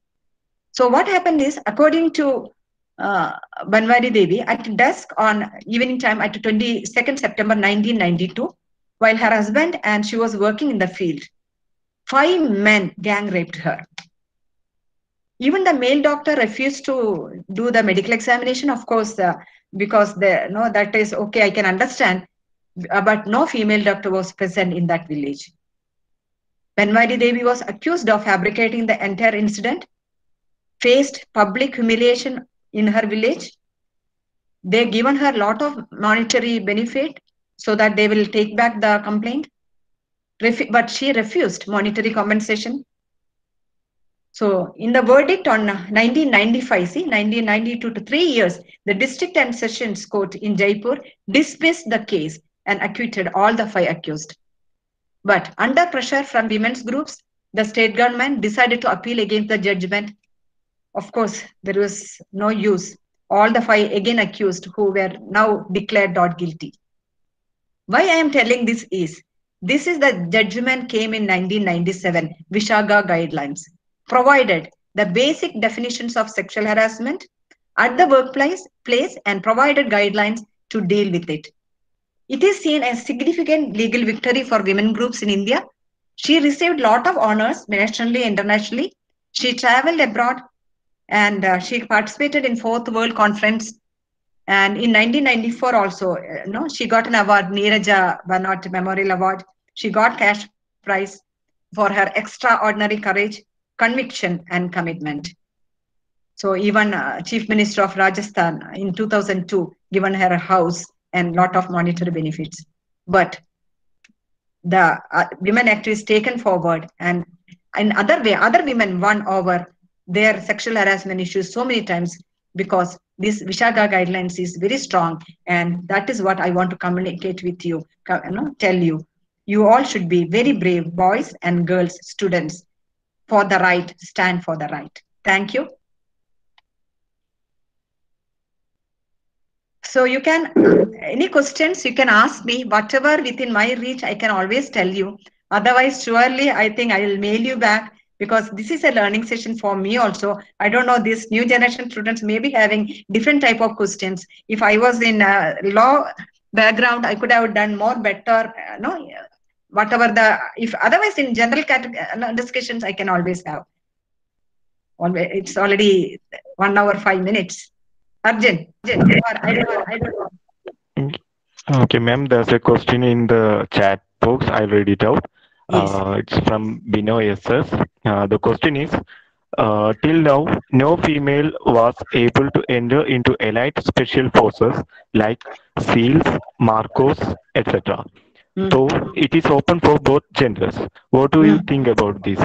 So what happened is, according to Banwari Devi, at dusk on evening time at 22nd September 1992, while her husband and she was working in the field, 5 men gang raped her. Even the male doctor refused to do the medical examination, of course, because that is okay, I can understand, but no female doctor was present in that village. Banwari Devi was accused of fabricating the entire incident, faced public humiliation in her village. They given her a lot of monetary benefit so that they will take back the complaint, but she refused monetary compensation. So in the verdict on 1995, 1992 to 3 years, the District and Sessions Court in Jaipur dismissed the case and acquitted all the 5 accused. But under pressure from women's groups, the state government decided to appeal against the judgment. Of course, there was no use. All the 5 again accused who were now declared not guilty. Why I am telling this is the judgment came in 1997, Vishaga guidelines, provided the basic definitions of sexual harassment at the workplace place and provided guidelines to deal with it. It is seen as significant legal victory for women groups in India. She received a lot of honors nationally, internationally. She traveled abroad and she participated in Fourth World Conference. And in 1994 also, she got an award, Neeraja Banot Memorial Award. She got cash prize for her extraordinary courage, conviction, and commitment. So even Chief Minister of Rajasthan in 2002 given her a house and lot of monetary benefits. But the women activists taken forward, and in other way, other women won over their sexual harassment issues so many times, because this Vishaga guidelines is very strong, and that is what I want to communicate with you, tell you. You all should be very brave, boys and girls, students, for the right, stand for the right. Thank you. So you can, any questions you can ask me, whatever within my reach, I can always tell you. Otherwise, surely I think I will mail you back, because this is a learning session for me also. I don't know, these new generation students may be having different type of questions. If I was in a law background, I could have done more better, whatever the, if otherwise in general discussions, I can always have. It's already 1 hour, 5 minutes. Arjun, I don't know. Okay, ma'am, there's a question in the chat box. I'll read it out. Yes. It's from Bino SS. The question is, till now, no female was able to enter into elite special forces like SEALs, Marcos, etc. So it is open for both genders. What do you think about this?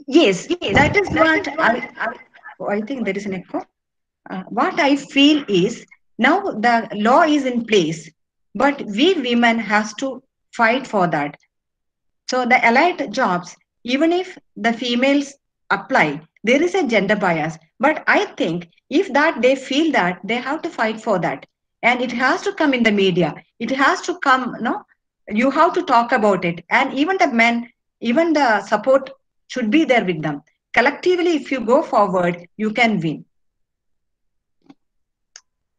Yes, that is what I think there is an echo. What I feel is, now the law is in place, but we women has to fight for that. So the allied jobs, even if the females apply, there is a gender bias. But I think if that they feel that, they have to fight for that. And it has to come in the media. It has to come, you have to talk about it. And even the men, even the support should be there with them. Collectively, if you go forward, you can win.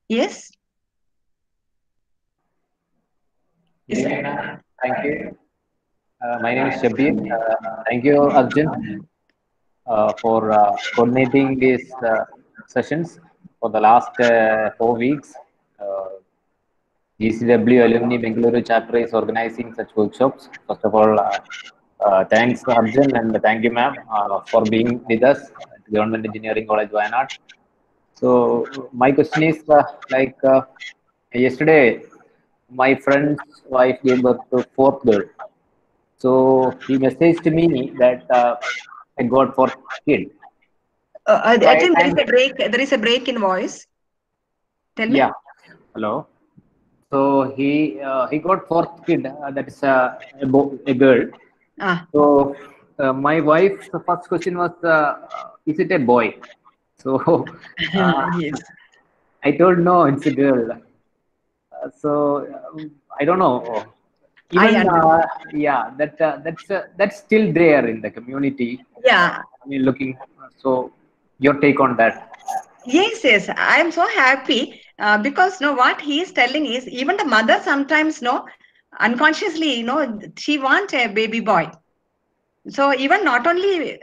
Yes? Yeah, thank you. My name is Shabir. Thank you, Arjun, for coordinating these sessions for the last 4 weeks. GCW Alumni Bengaluru chapter is organizing such workshops. First of all, thanks Arjun, and thank you, ma'am, for being with us at Government Engineering College, Wayanad. So my question is, yesterday, my friend's wife gave birth to fourth girl. So he messaged me that I got fourth kid. I think there is a break. There is a break in voice. Tell me. Yeah. Hello. So he got fourth kid. That is a girl. So my wife's first question was, is it a boy? So yes. I told no, it's a girl. So I don't know. Even yeah, that's still there in the community. Yeah. I mean, looking. So your take on that? Yes. I am so happy because what he is telling is, even the mother sometimes unconsciously she wants a baby boy. So even not only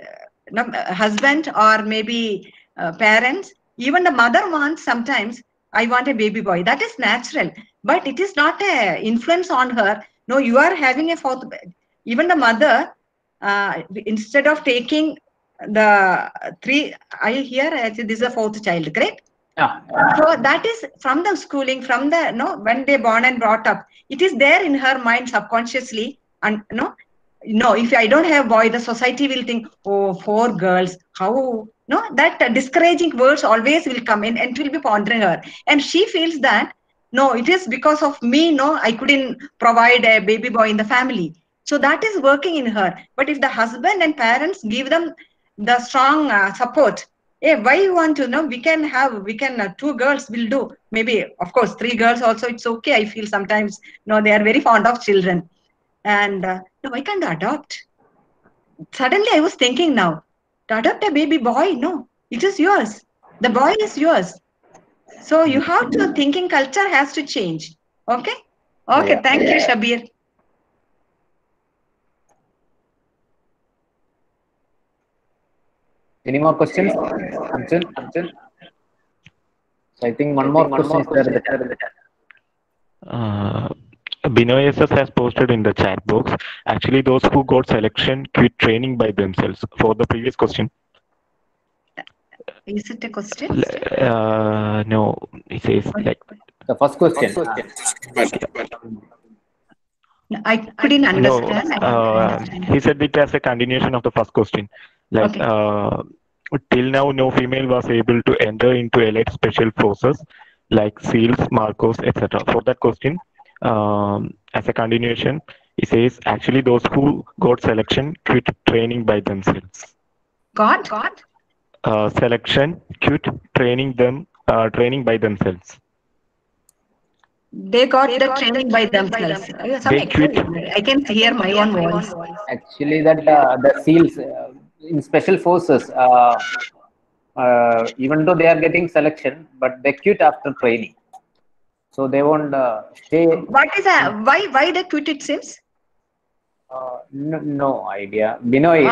husband or maybe parents, even the mother wants sometimes, I want a baby boy. That is natural, but it is not a influence on her. No, you are having a fourth. Even the mother, instead of taking the three, I hear this is a fourth child, correct? Yeah. So that is from the schooling, from the when they born and brought up, it is there in her mind subconsciously. And if I don't have boy, the society will think, oh, 4 girls, how that discouraging words always will come in, and it will be pondering her, and she feels that no, it is because of me, I couldn't provide a baby boy in the family. So that is working in her. But if the husband and parents give them the strong support, Hey, why you want to know? We can two girls will do. Maybe, of course, 3 girls also, it's okay. I feel sometimes, no, they are very fond of children. And no, why can't adopt? Suddenly I was thinking now, to adopt a baby boy, no, it is yours. The boy is yours. So you have to, thinking culture has to change. Okay? Okay, yeah. Thank you, Shabir. Any more questions? Arjun? So I think one more question is there in the chat. Binoy SS has posted in the chat box. Actually, those who got selection quit training by themselves. For the previous question. Is it a question? No, it says like the first question. I couldn't understand. No, he said it as a continuation of the first question. Like till now, no female was able to enter into elite special forces like SEALs, Marcos, etc. For that question, as a continuation, he says actually those who got selection quit training by themselves. Got? Selection quit training by themselves. They got the training by themselves. They quit. I can hear my own voice. Actually, that the SEALs in special forces, even though they are getting selection, but they quit after training, so they won't stay. What is that? Why they quit? It seems. No idea. Binoy,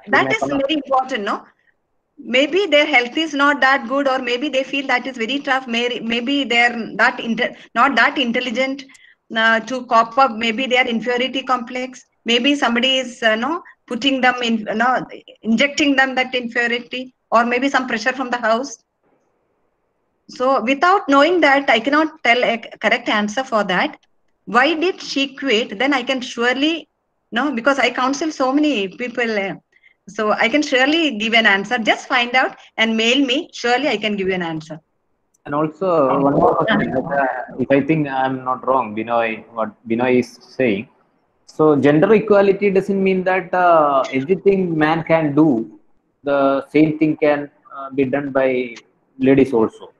that is very important, no? Maybe their health is not that good, or maybe they feel that is very tough. Maybe they're not that intelligent to cope up. Maybe they are inferiority complex. Maybe somebody is putting them in, injecting them that inferiority, or maybe some pressure from the house. So without knowing that, I cannot tell a correct answer for that. Why did she quit? Then I can surely because I counsel so many people. So I can surely give an answer. Just find out and mail me. Surely I can give you an answer. And also one more question. If I think I'm not wrong, Binoy, what Binoy is saying. So gender equality doesn't mean that everything man can do, the same thing can be done by ladies also.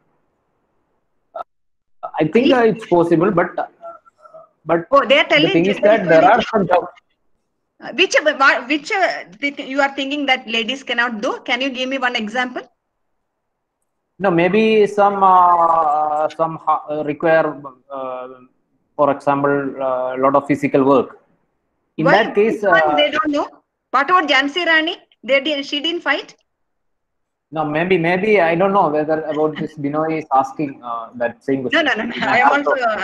I think it's possible, but they are telling the thing is that there are some jobs. Which you are thinking that ladies cannot do? Can you give me one example? No, maybe some require, for example, a lot of physical work. In that case, they don't know. What about Jhansi Rani? She didn't fight. No, maybe I don't know whether about this Binoy is asking that same question. No. I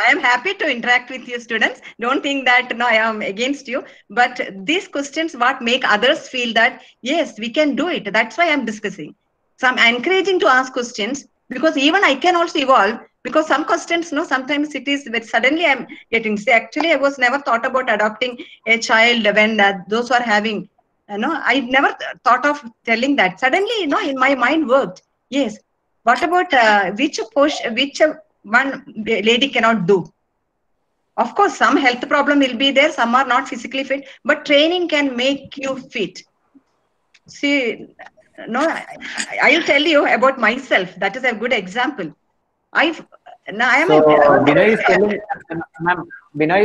am happy to interact with you students. Don't think that I am against you. But these questions what make others feel that yes, we can do it. That's why I'm discussing. So I'm encouraging to ask questions because even I can also evolve. Because some questions, sometimes it is suddenly I'm getting. Say, actually, I was never thought about adopting a child when those who are having. I never thought of telling that. Suddenly, in my mind worked. Yes. What about which one lady cannot do? Of course, some health problem will be there. Some are not physically fit, but training can make you fit. See, I'll tell you about myself. That is a good example. Binoy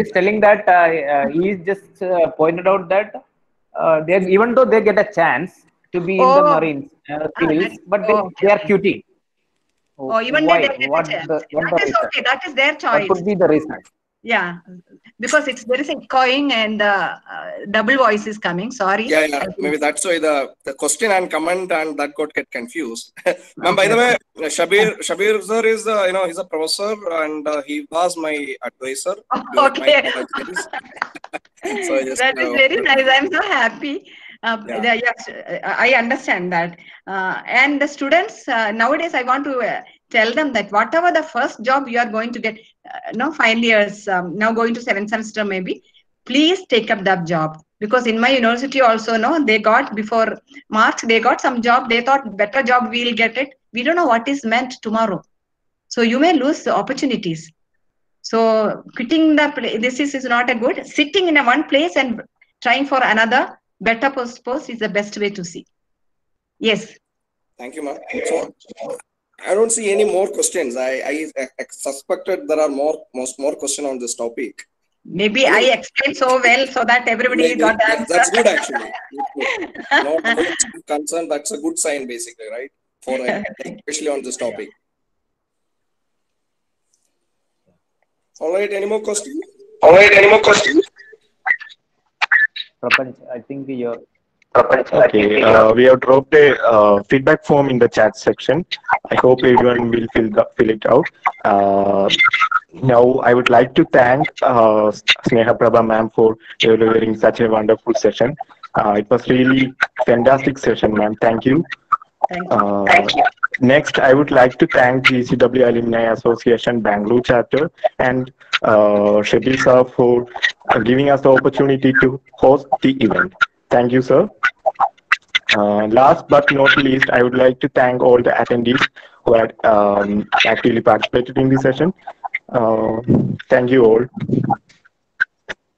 is telling that he just pointed out that even though they get a chance to be in the Marines, but they are quitting. Even why? They get a chance. That is okay. That is their choice. What could be the reason? Yeah, because there is a echoing and double voice is coming. Sorry. Yeah. Maybe that's why the question and comment and that got get confused. Ma'am, by the way, Shabir sir is he's a professor and he was my advisor. Okay. So that is very nice. I'm so happy. Yes, I understand that. And the students nowadays, I want to tell them that whatever the first job you are going to get, 5 years, now going to 7th semester maybe, please take up that job. Because in my university also, they got before March, they got some job. They thought better job, we'll get it. We don't know what is meant tomorrow. So you may lose the opportunities. So quitting the place, this is not a good. Sitting in a one place and trying for another better post is the best way to see. Yes. Thank you, ma'am. So I don't see any more questions. I suspected there are more questions on this topic. Maybe I explained so well so that everybody got the answer. That's good, actually. No concern. That's a good sign, basically, right? For especially on this topic. All right. Any more questions? I think you're. Okay, we have dropped a feedback form in the chat section. I hope everyone will fill it out. Now, I would like to thank Sneha Prabha ma'am for delivering such a wonderful session. It was really fantastic session, ma'am. Thank you. Thank you. Next, I would like to thank GCW Alumni Association Bangalore chapter and Shabil sir for giving us the opportunity to host the event. Thank you, sir. Last but not least, I would like to thank all the attendees who had actively participated in the session. Thank you all.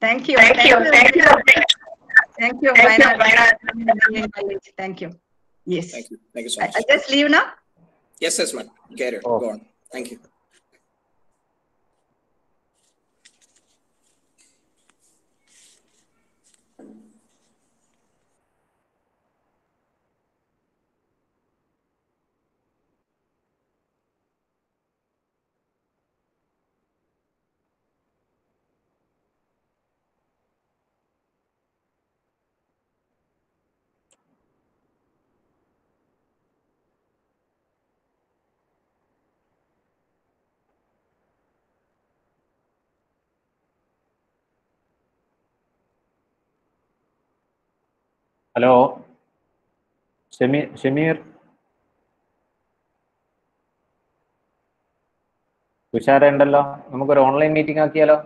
Thank you. Thank you. Thank you. Thank you. Thank you. Yes. Thank you. Thank you so much. I just leave now. Yes, ma'am. Carry on. Go on. Thank you. Hello, Shamir. ഉഷാറുണ്ടല്ലോ, നമുക്കൊരു online meeting ആക്കിയാലോ?